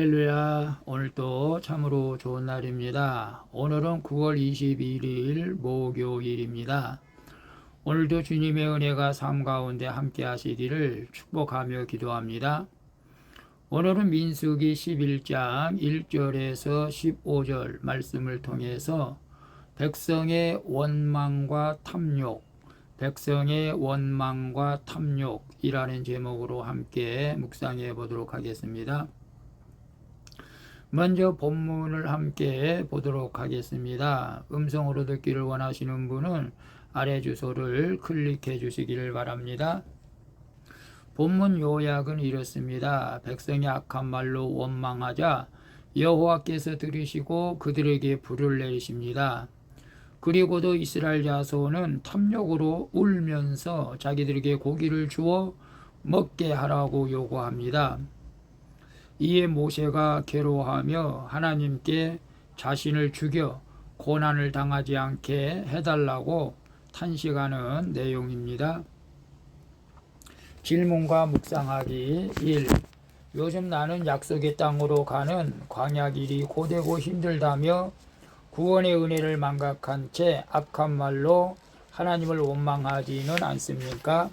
할렐루야. 오늘도 참으로 좋은 날입니다. 오늘은 9월 21일 목요일입니다. 오늘도 주님의 은혜가 삶 가운데 함께 하시기를 축복하며 기도합니다. 오늘은 민수기 11장 1절에서 15절 말씀을 통해서 백성의 원망과 탐욕, 백성의 원망과 탐욕이라는 제목으로 함께 묵상해 보도록 하겠습니다. 먼저 본문을 함께 보도록 하겠습니다. 음성으로 듣기를 원하시는 분은 아래 주소를 클릭해 주시기를 바랍니다. 본문 요약은 이렇습니다. 백성이 악한 말로 원망하자 여호와께서 들으시고 그들에게 불을 내리십니다. 그리고도 이스라엘 자손은 탐욕으로 울면서 자기들에게 고기를 주어 먹게 하라고 요구합니다. 이에 모세가 괴로워하며 하나님께 자신을 죽여 고난을 당하지 않게 해달라고 탄식하는 내용입니다. 질문과 묵상하기 1. 요즘 나는 약속의 땅으로 가는 광야 길이 고되고 힘들다며 구원의 은혜를 망각한 채 악한 말로 하나님을 원망하지는 않습니까?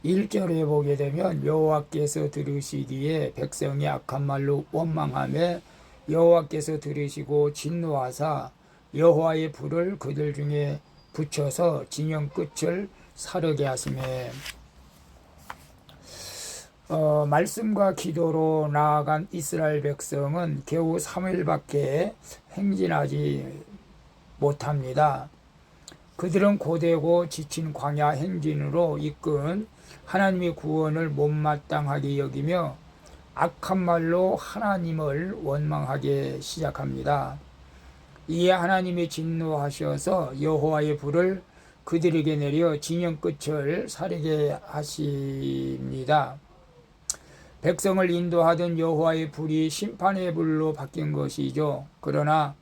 1절에 보게 되면 여호와께서 들으시기에 백성이 악한 말로 원망하며 여호와께서 들으시고 진노하사 여호와의 불을 그들 중에 붙여서 진영 끝을 사르게 하시매. 말씀과 기도로 나아간 이스라엘 백성은 겨우 3일밖에 행진하지 못합니다. 그들은 고되고 지친 광야 행진으로 이끈 하나님의 구원을 못마땅하게 여기며 악한 말로 하나님을 원망하기 시작합니다. 이에 하나님이 진노하셔서 여호와의 불을 그들에게 내려 진영 끝을 사르게 하십니다. 백성을 인도하던 여호와의 불이 심판의 불로 바뀐 것이죠. 그러나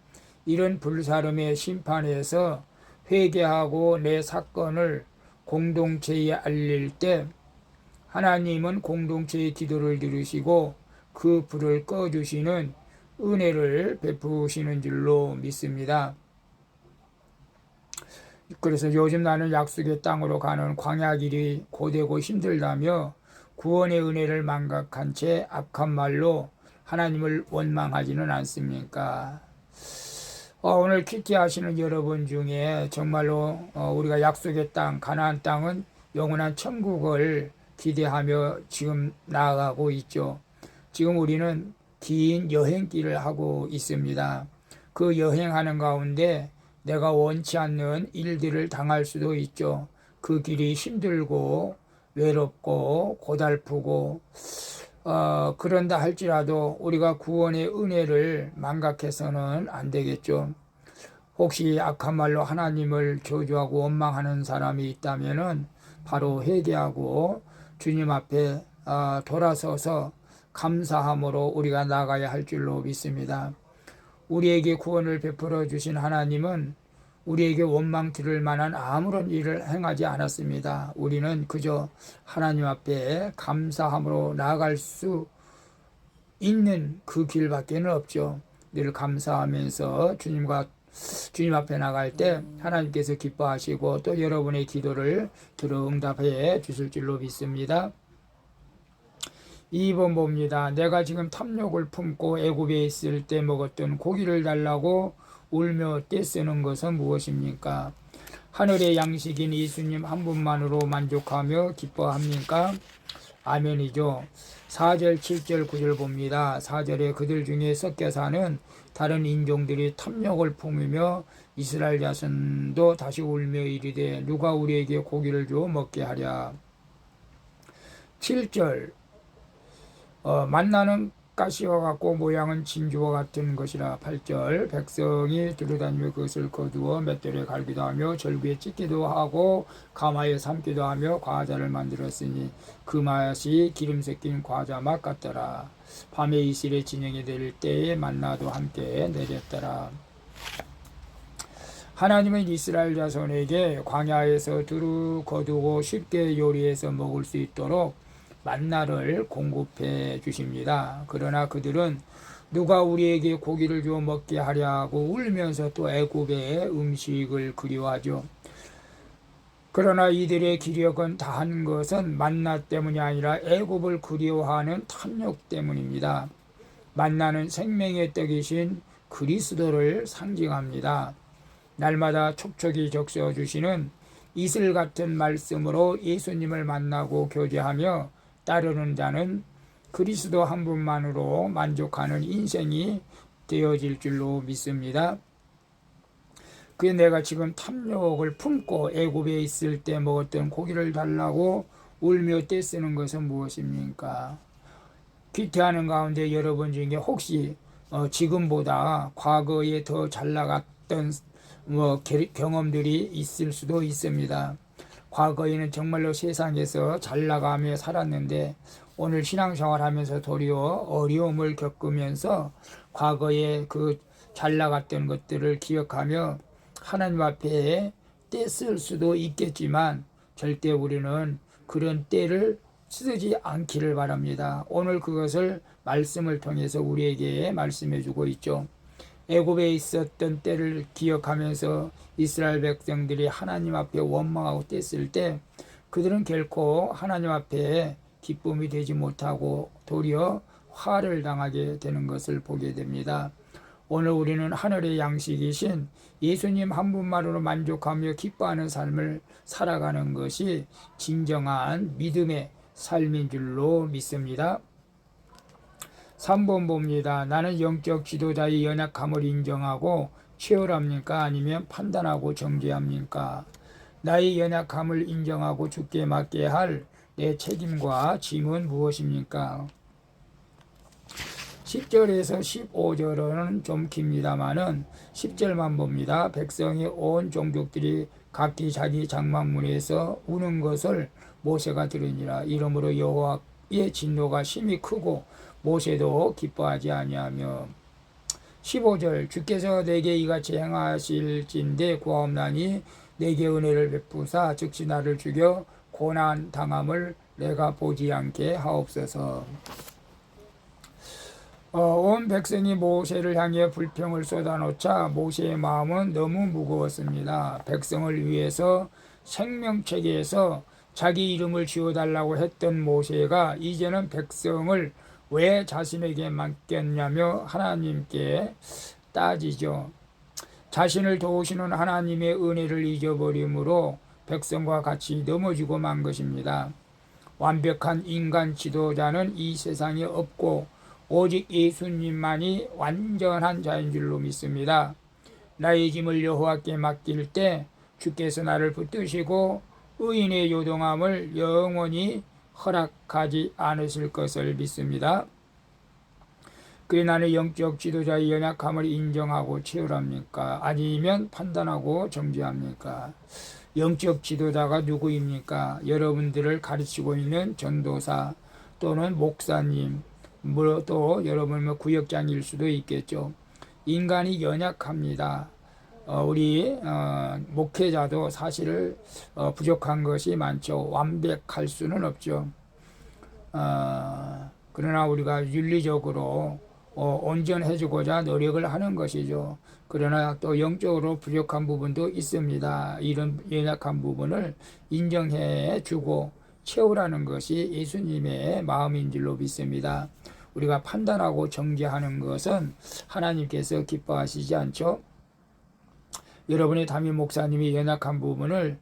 이런 불사름의 심판에서 회개하고 내 사건을 공동체에 알릴 때 하나님은 공동체의 기도를 들으시고 그 불을 꺼주시는 은혜를 베푸시는 줄로 믿습니다. 그래서 요즘 나는 약속의 땅으로 가는 광야 길이 고되고 힘들다며 구원의 은혜를 망각한 채 악한 말로 하나님을 원망하지는 않습니까? 오늘 큐티 하시는 여러분 중에 정말로 우리가 약속의 땅, 가나안 땅은 영원한 천국을 기대하며 지금 나아가고 있죠. 지금 우리는 긴 여행길을 하고 있습니다. 그 여행하는 가운데 내가 원치 않는 일들을 당할 수도 있죠. 그 길이 힘들고 외롭고 고달프고 그런다 할지라도 우리가 구원의 은혜를 망각해서는 안 되겠죠. 혹시 악한 말로 하나님을 저주하고 원망하는 사람이 있다면은 바로 회개하고 주님 앞에 돌아서서 감사함으로 우리가 나가야 할 줄로 믿습니다. 우리에게 구원을 베풀어 주신 하나님은 우리에게 원망 들을 만한 아무런 일을 행하지 않았습니다. 우리는 그저 하나님 앞에 감사함으로 나아갈 수 있는 그 길밖에는 없죠. 늘 감사하면서 주님 앞에 나갈 때 하나님께서 기뻐하시고 또 여러분의 기도를 들어 응답해 주실 줄로 믿습니다. 2번 봅니다. 내가 지금 탐욕을 품고 애굽에 있을 때 먹었던 고기를 달라고 울며 떼쓰는 것은 무엇입니까? 하늘의 양식인 예수님 한 분만으로 만족하며 기뻐합니까? 아멘이죠. 4절, 7절, 9절 봅니다. 4절에 그들 중에 섞여 사는 다른 인종들이 탐욕을 품으며 이스라엘 자손도 다시 울며 이르되 누가 우리에게 고기를 주어 먹게 하랴. 7절 만나는 가시와 같고 모양은 진주와 같은 것이라. 8절 백성이 들어다니며 그것을 거두어 맷돌에 갈기도 하며 절구에 찢기도 하고 가마에 삶기도 하며 과자를 만들었으니 그 맛이 기름 섞인 과자 맛 같더라. 밤에 이슬의 진영이 내릴 때에 만나도 함께 내렸더라. 하나님은 이스라엘 자손에게 광야에서 두루 거두고 쉽게 요리해서 먹을 수 있도록 만나를 공급해 주십니다. 그러나 그들은 누가 우리에게 고기를 주어 먹게 하랴고 울면서 또 애굽의 음식을 그리워하죠. 그러나 이들의 기력은 다한 것은 만나 때문이 아니라 애굽을 그리워하는 탐욕 때문입니다. 만나는 생명의 떡이신 그리스도를 상징합니다. 날마다 촉촉이 적셔주시는 이슬 같은 말씀으로 예수님을 만나고 교제하며 따르는 자는 그리스도 한 분만으로 만족하는 인생이 되어질 줄로 믿습니다. 그게 내가 지금 탐욕을 품고 애굽에 있을 때 먹었던 고기를 달라고 울며 떼쓰는 것은 무엇입니까? 귀태하는 가운데 여러분 중에 혹시 지금보다 과거에 더 잘 나갔던 경험들이 있을 수도 있습니다. 과거에는 정말로 세상에서 잘 나가며 살았는데 오늘 신앙생활 하면서 도리어 어려움을 겪으면서 과거에 그 잘 나갔던 것들을 기억하며 하나님 앞에 떼쓸 수도 있겠지만 절대 우리는 그런 때를 쓰지 않기를 바랍니다. 오늘 그것을 말씀을 통해서 우리에게 말씀해 주고 있죠. 애굽에 있었던 때를 기억하면서 이스라엘 백성들이 하나님 앞에 원망하고 뗐을 때 그들은 결코 하나님 앞에 기쁨이 되지 못하고 도리어 화를 당하게 되는 것을 보게 됩니다. 오늘 우리는 하늘의 양식이신 예수님 한 분만으로 만족하며 기뻐하는 삶을 살아가는 것이 진정한 믿음의 삶인 줄로 믿습니다. 3번 봅니다. 나는 영적 지도자의 연약함을 인정하고 치열합니까? 아니면 판단하고 정죄합니까? 나의 연약함을 인정하고 주께 맡게 할 내 책임과 짐은 무엇입니까? 10절에서 15절은 좀 깁니다마는 10절만 봅니다. 백성이 온 종족들이 각기 자기 장막문에서 우는 것을 모세가 들으니라. 이러므로 여호와의 진노가 심히 크고 모세도 기뻐하지 아니하며 15절 주께서 내게 이같이 행하실진대 구하옵나니 내게 은혜를 베푸사 즉시 나를 죽여 고난 당함을 내가 보지 않게 하옵소서. 온 백성이 모세를 향해 불평을 쏟아놓자 모세의 마음은 너무 무거웠습니다. 백성을 위해서 생명책에서 자기 이름을 지어달라고 했던 모세가 이제는 백성을 왜 자신에게 맡겼냐며 하나님께 따지죠. 자신을 도우시는 하나님의 은혜를 잊어버림으로 백성과 같이 넘어지고 만 것입니다. 완벽한 인간 지도자는 이 세상에 없고 오직 예수님만이 완전한 자인 줄로 믿습니다. 나의 짐을 여호와께 맡길 때 주께서 나를 붙드시고 의인의 요동함을 영원히 허락하지 않으실 것을 믿습니다. 그래 나는 영적 지도자의 연약함을 인정하고 치열합니까? 아니면 판단하고 정죄합니까? 영적 지도자가 누구입니까? 여러분들을 가르치고 있는 전도사 또는 목사님, 또 여러분 구역장일 수도 있겠죠. 인간이 연약합니다. 우리 목회자도 사실 부족한 것이 많죠. 완벽할 수는 없죠. 그러나 우리가 윤리적으로 온전해지고자 노력을 하는 것이죠. 그러나 또 영적으로 부족한 부분도 있습니다. 이런 연약한 부분을 인정해 주고 채우라는 것이 예수님의 마음인 줄로 믿습니다. 우리가 판단하고 정죄하는 것은 하나님께서 기뻐하시지 않죠. 여러분의 담임 목사님이 연약한 부분을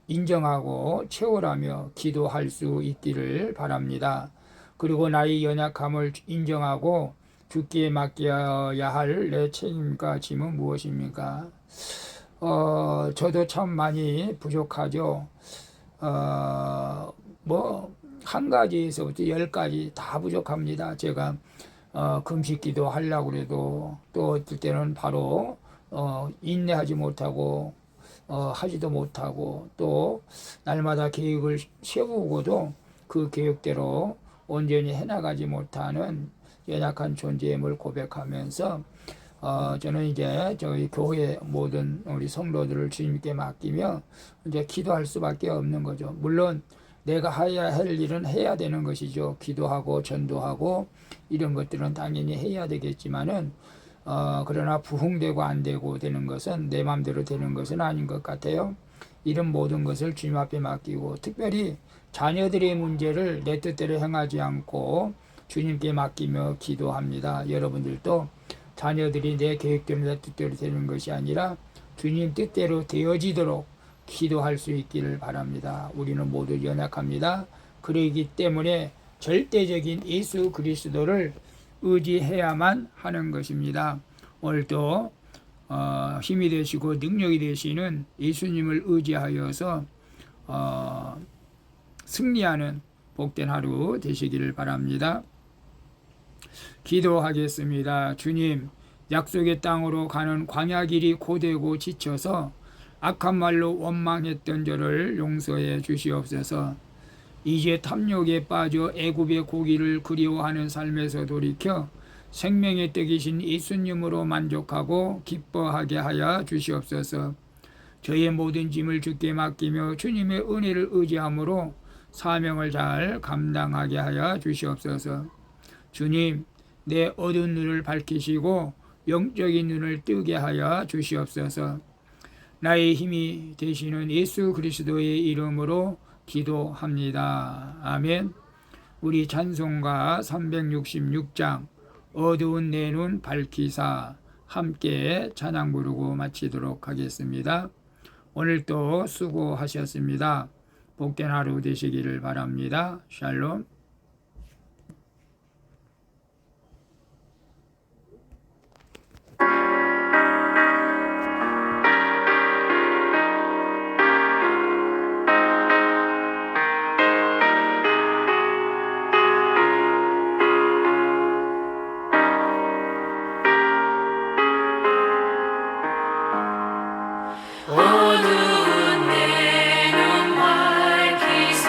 인정하고 채우라며 기도할 수 있기를 바랍니다. 그리고 나의 연약함을 인정하고 주께 맡겨야 할 내 책임과 짐은 무엇입니까? 저도 참 많이 부족하죠. 한 가지에서부터 10가지 다 부족합니다. 제가 금식기도 하려고 해도 또 어떨 때는 바로 인내하지 못하고 하지도 못하고 또 날마다 계획을 세우고도 그 계획대로 온전히 해나가지 못하는 연약한 존재임을 고백하면서 저는 이제 저희 교회 모든 우리 성도들을 주님께 맡기며 이제 기도할 수밖에 없는 거죠. 물론 내가 해야 할 일은 해야 되는 것이죠. 기도하고 전도하고 이런 것들은 당연히 해야 되겠지만은 그러나 부흥되고 안 되고 되는 것은 내 마음대로 되는 것은 아닌 것 같아요. 이런 모든 것을 주님 앞에 맡기고 특별히 자녀들의 문제를 내 뜻대로 행하지 않고 주님께 맡기며 기도합니다. 여러분들도 자녀들이 내 계획대로 내 뜻대로 되는 것이 아니라 주님 뜻대로 되어지도록 기도할 수 있기를 바랍니다. 우리는 모두 연약합니다. 그러기 때문에 절대적인 예수 그리스도를 의지해야만 하는 것입니다. 오늘도 힘이 되시고 능력이 되시는 예수님을 의지하여서 승리하는 복된 하루 되시기를 바랍니다. 기도하겠습니다. 주님, 약속의 땅으로 가는 광야 길이 고되고 지쳐서 악한 말로 원망했던 저를 용서해 주시옵소서. 이제 탐욕에 빠져 애굽의 고기를 그리워하는 삶에서 돌이켜 생명의 떡이신 예수님으로 만족하고 기뻐하게 하여 주시옵소서. 저의 모든 짐을 주께 맡기며 주님의 은혜를 의지함으로 사명을 잘 감당하게 하여 주시옵소서. 주님, 내 어두운 눈을 밝히시고 영적인 눈을 뜨게 하여 주시옵소서. 나의 힘이 되시는 예수 그리스도의 이름으로 기도합니다. 아멘. 우리 찬송가 366장 어두운 내 눈 밝히사 함께 찬양 부르고 마치도록 하겠습니다. 오늘도 수고하셨습니다. 복된 하루 되시기를 바랍니다. 샬롬. 어두운 내 눈 밝히사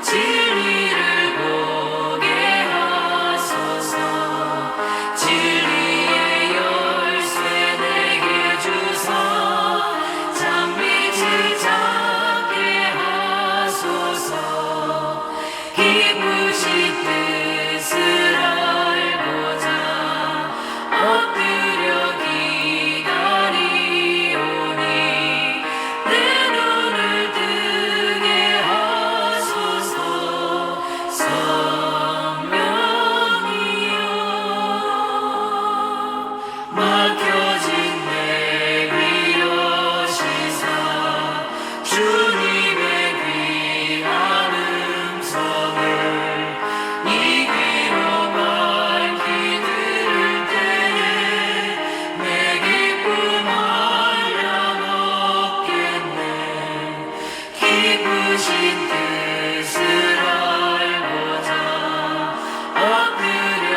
진리를 보게 하소서. 진리의 열쇠 내게 주사 참빛을 찾게 하소서. 기쁘신 뜻을 알고자 엎드려 기쁘신 뜻을 알고자 엎드려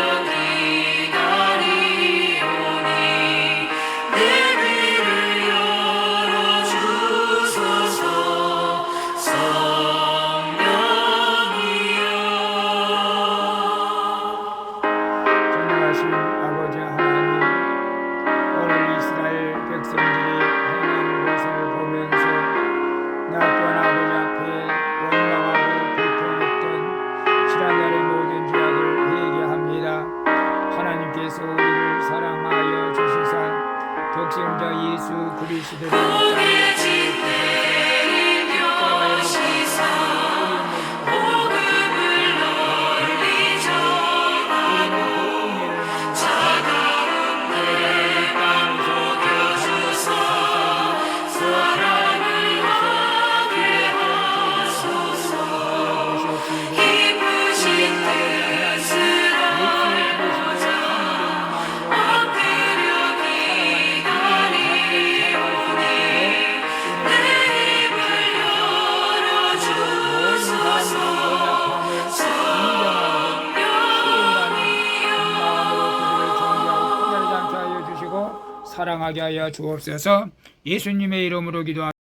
기다리오니 내 귀를 열어주소서. 성령이여. 전능하신 아버지 하나님, 오늘 이스라엘 백성들이 행한 것을 보면서 나 또한 아버지 앞에 원망하고 불평했던 지난날의 모든 죄악을 회개합니다. 하나님께서 우리를 사랑하여 주시사 독생자 예수 그리스도를 복의 집대 입혀시사 복음을 널리 전하고 차가운 내 땀 녹여주사 사랑을 하게 하소서. 기쁘신 뜻을 알고자 엎드려 기다리오니 내 입을 열어주소서. 성령이여. 사랑하게 하여 주옵소서. 예수님의 이름으로 기도합니다.